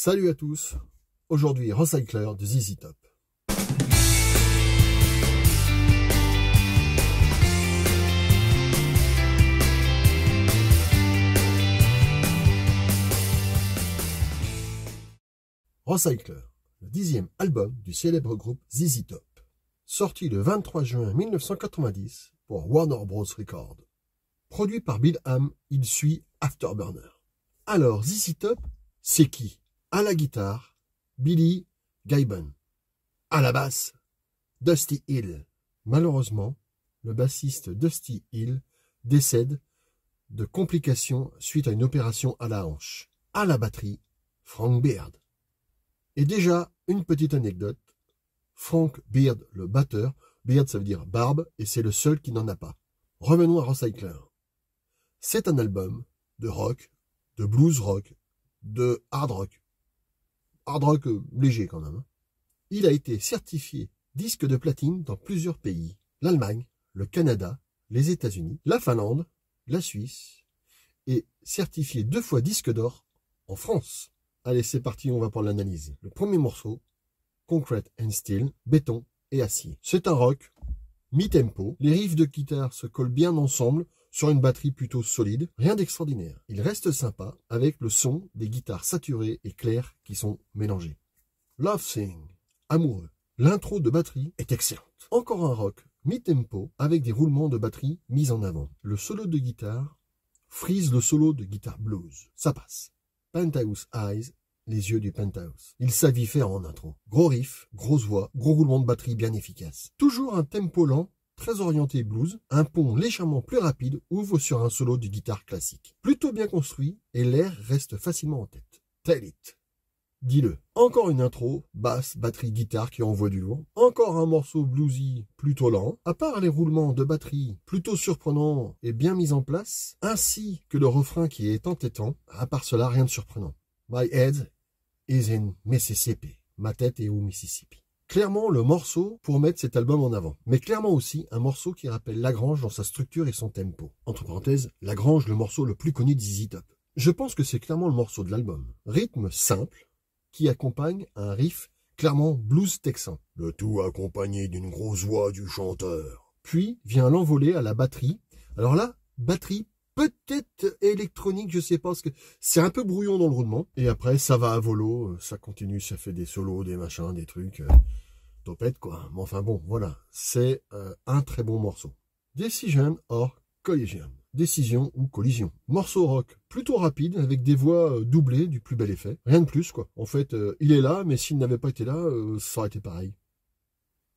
Salut à tous, aujourd'hui Recycler de ZZ Top. Recycler, le 10e album du célèbre groupe ZZ Top, sorti le 23 juin 1990 pour Warner Bros. Records. Produit par Bill Ham, il suit Afterburner. Alors ZZ Top, c'est qui? À la guitare, Billy Gibbons. À la basse, Dusty Hill. Malheureusement, le bassiste Dusty Hill décède de complications suite à une opération à la hanche. À la batterie, Frank Beard. Et déjà, une petite anecdote. Frank Beard, le batteur, Beard ça veut dire barbe, et c'est le seul qui n'en a pas. Revenons à Recycler. C'est un album de rock, de blues rock, de hard rock. Hard rock léger quand même. Il a été certifié disque de platine dans plusieurs pays. L'Allemagne, le Canada, les États-Unis, la Finlande, la Suisse, et certifié 2 fois disque d'or en France. Allez, c'est parti, on va pour l'analyse. Le premier morceau, Concrete and Steel, béton et acier. C'est un rock mi-tempo. Les riffs de guitare se collent bien ensemble sur une batterie plutôt solide. Rien d'extraordinaire. Il reste sympa avec le son des guitares saturées et claires qui sont mélangées. Love Thing, amoureux. L'intro de batterie est excellente. Encore un rock mi-tempo avec des roulements de batterie mis en avant. Le solo de guitare frise le solo de guitare blues. Ça passe. Penthouse Eyes, les yeux du Penthouse. Il savait faire en intro. Gros riff, grosse voix, gros roulement de batterie bien efficace. Toujours un tempo lent, très orienté blues, un pont légèrement plus rapide ouvre sur un solo de guitare classique. Plutôt bien construit et l'air reste facilement en tête. Tell It. Dis-le. Encore une intro, basse, batterie, guitare qui envoie du lourd. Encore un morceau bluesy plutôt lent. À part les roulements de batterie plutôt surprenants et bien mis en place, ainsi que le refrain qui est entêtant, à part cela, rien de surprenant. My head is in Mississippi. Ma tête est au Mississippi. Clairement le morceau pour mettre cet album en avant. Mais clairement aussi un morceau qui rappelle Lagrange dans sa structure et son tempo. Entre parenthèses, Lagrange, le morceau le plus connu de ZZ Top. Je pense que c'est clairement le morceau de l'album. Rythme simple, qui accompagne un riff clairement blues texan. Le tout accompagné d'une grosse voix du chanteur. Puis vient l'envolée à la batterie. Alors là, batterie peut-être électronique, je sais pas, parce que c'est un peu brouillon dans le roulement. Et après, ça va à volo, ça continue, ça fait des solos, des machins, des trucs, topette quoi. Mais enfin bon, voilà, c'est un très bon morceau. Decision or Collision. Décision ou collision. Morceau rock plutôt rapide avec des voix doublées du plus bel effet. Rien de plus quoi. En fait, il est là, mais s'il n'avait pas été là, ça aurait été pareil.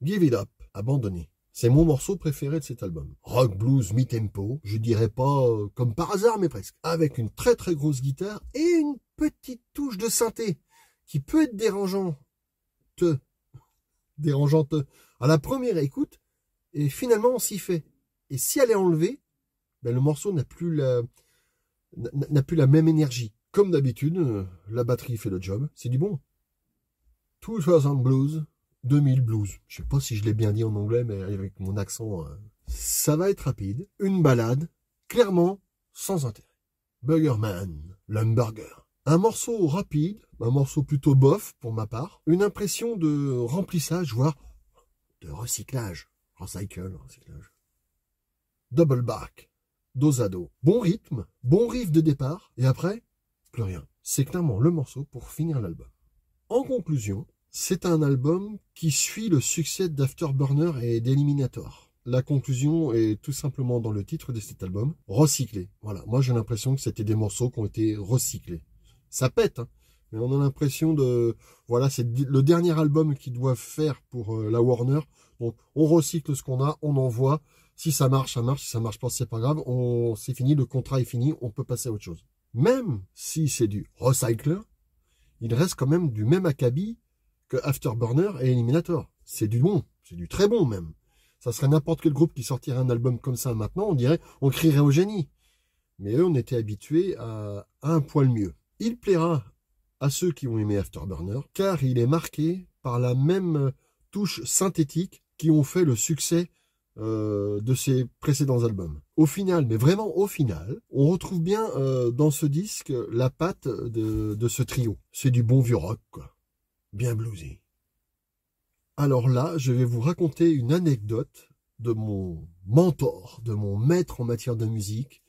Give It Up, abandonné. C'est mon morceau préféré de cet album. Rock blues mi-tempo, je dirais pas comme par hasard, mais presque. Avec une très très grosse guitare et une petite touche de synthé qui peut être dérangeante à la première écoute, et finalement on s'y fait. Et si elle est enlevée, ben le morceau n'a plus la même énergie. Comme d'habitude, la batterie fait le job, c'est du bon. 2000 Blues, 2000 Blues. Je sais pas si je l'ai bien dit en anglais, mais avec mon accent, ça va être rapide. Une balade, clairement sans intérêt. Buggerman, l'hamburger. Un morceau rapide, un morceau plutôt bof pour ma part. Une impression de remplissage, voire de recyclage. Recyclage. Double back. Dos à dos. Bon rythme, bon riff de départ, et après, plus rien. C'est clairement le morceau pour finir l'album. En conclusion, c'est un album qui suit le succès d'Afterburner et d'Eliminator. La conclusion est tout simplement dans le titre de cet album, recyclé. Voilà, moi j'ai l'impression que c'était des morceaux qui ont été recyclés. Ça pète, hein, mais on a l'impression de... Voilà, c'est le dernier album qu'ils doivent faire pour la Warner. Donc on recycle ce qu'on a, on envoie. Si ça marche, ça marche. Si ça marche pas, c'est pas grave. C'est fini, le contrat est fini, on peut passer à autre chose. Même si c'est du Recycler, il reste quand même du même acabit que Afterburner et Eliminator. C'est du bon, c'est du très bon même. Ça serait n'importe quel groupe qui sortirait un album comme ça maintenant, on crierait au génie. Mais eux, on était habitués à un poil mieux. Il plaira à ceux qui ont aimé Afterburner, car il est marqué par la même touche synthétique qui ont fait le succès de ses précédents albums. Au final, mais vraiment au final, on retrouve bien dans ce disque la patte de ce trio. C'est du bon vieux rock, quoi. Bien bluesy. Alors là, je vais vous raconter une anecdote de mon mentor, de mon maître en matière de musique,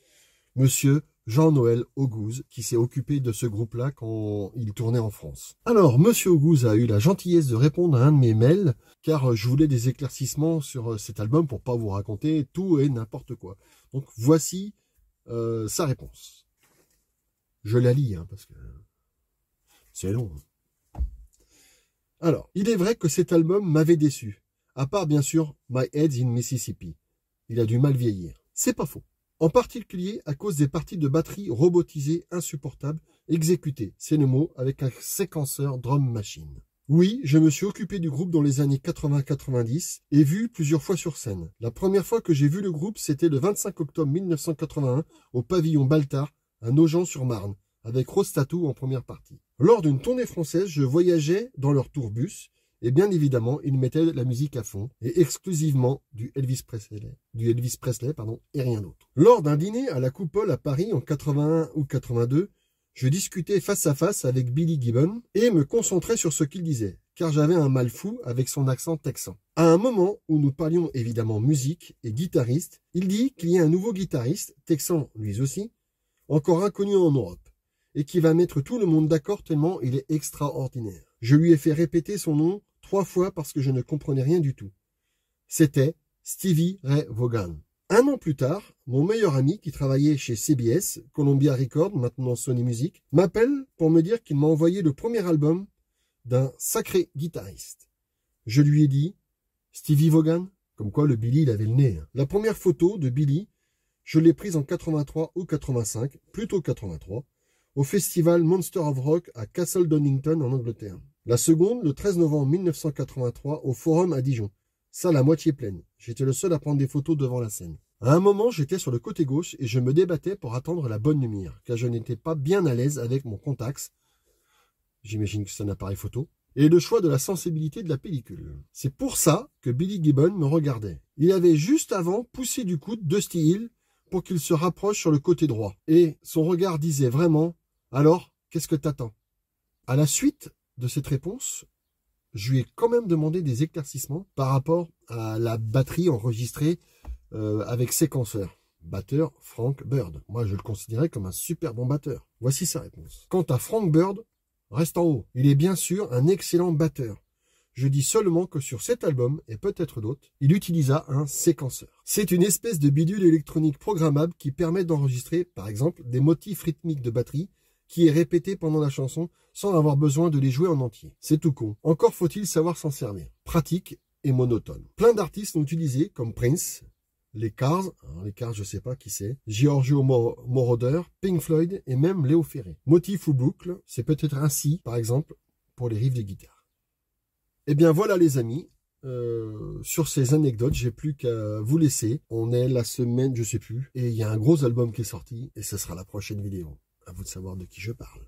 monsieur Jean-Noël Augouze, qui s'est occupé de ce groupe-là quand il tournait en France. Alors, monsieur Augouze a eu la gentillesse de répondre à un de mes mails, car je voulais des éclaircissements sur cet album pour pas vous raconter tout et n'importe quoi. Donc, voici sa réponse. Je la lis, hein, parce que c'est long. Alors, il est vrai que cet album m'avait déçu, à part bien sûr My Head's in Mississippi. Il a du mal vieillir. C'est pas faux. En particulier à cause des parties de batterie robotisées insupportables, exécutées, c'est le mot, avec un séquenceur drum machine. Oui, je me suis occupé du groupe dans les années 80-90 et vu plusieurs fois sur scène. La première fois que j'ai vu le groupe, c'était le 25 octobre 1981 au pavillon Baltard, à Nogent-sur-Marne, avec Rose Tattoo en première partie. Lors d'une tournée française, je voyageais dans leur tourbus et bien évidemment, ils mettaient la musique à fond et exclusivement du Elvis Presley, et rien d'autre. Lors d'un dîner à la Coupole à Paris en 81 ou 82, je discutais face à face avec Billy Gibbon et me concentrais sur ce qu'il disait, car j'avais un mal fou avec son accent texan. À un moment où nous parlions évidemment musique et guitariste, il dit qu'il y a un nouveau guitariste, texan lui aussi, encore inconnu en Europe, et qui va mettre tout le monde d'accord tellement il est extraordinaire. Je lui ai fait répéter son nom 3 fois parce que je ne comprenais rien du tout. C'était Stevie Ray Vaughan. Un an plus tard, mon meilleur ami qui travaillait chez CBS, Columbia Records, maintenant Sony Music, m'appelle pour me dire qu'il m'a envoyé le premier album d'un sacré guitariste. Je lui ai dit « Stevie Vaughan ?» Comme quoi le Billy, il avait le nez. La première photo de Billy, je l'ai prise en 83 ou 85, plutôt 83, au festival Monster of Rock à Castle Donington en Angleterre. La seconde, le 13 novembre 1983, au Forum à Dijon. Ça, la moitié pleine. J'étais le seul à prendre des photos devant la scène. À un moment, j'étais sur le côté gauche et je me débattais pour attendre la bonne lumière, car je n'étais pas bien à l'aise avec mon Contax. J'imagine que c'est un appareil photo. Et le choix de la sensibilité de la pellicule. C'est pour ça que Billy Gibbon me regardait. Il avait juste avant poussé du coude Dusty Hill pour qu'il se rapproche sur le côté droit. Et son regard disait vraiment « Alors, qu'est-ce que t'attends ?» À la suite de cette réponse, je lui ai quand même demandé des éclaircissements par rapport à la batterie enregistrée avec séquenceur. Batteur Frank Bird. Moi, je le considérais comme un super bon batteur. Voici sa réponse. Quant à Frank Bird, reste en haut. Il est bien sûr un excellent batteur. Je dis seulement que sur cet album, et peut-être d'autres, il utilisa un séquenceur. C'est une espèce de bidule électronique programmable qui permet d'enregistrer, par exemple, des motifs rythmiques de batterie qui est répété pendant la chanson sans avoir besoin de les jouer en entier. C'est tout con. Encore faut-il savoir s'en servir. Pratique et monotone. Plein d'artistes l'ont utilisé, comme Prince, les Cars, les Cars je sais pas qui c'est, Giorgio Moroder, Pink Floyd et même Léo Ferré. Motif ou boucle, c'est peut-être ainsi, par exemple, pour les riffs de guitare. Eh bien voilà les amis, sur ces anecdotes, j'ai plus qu'à vous laisser. On est la semaine, je sais plus, et il y a un gros album qui est sorti, et ce sera la prochaine vidéo. À vous de savoir de qui je parle.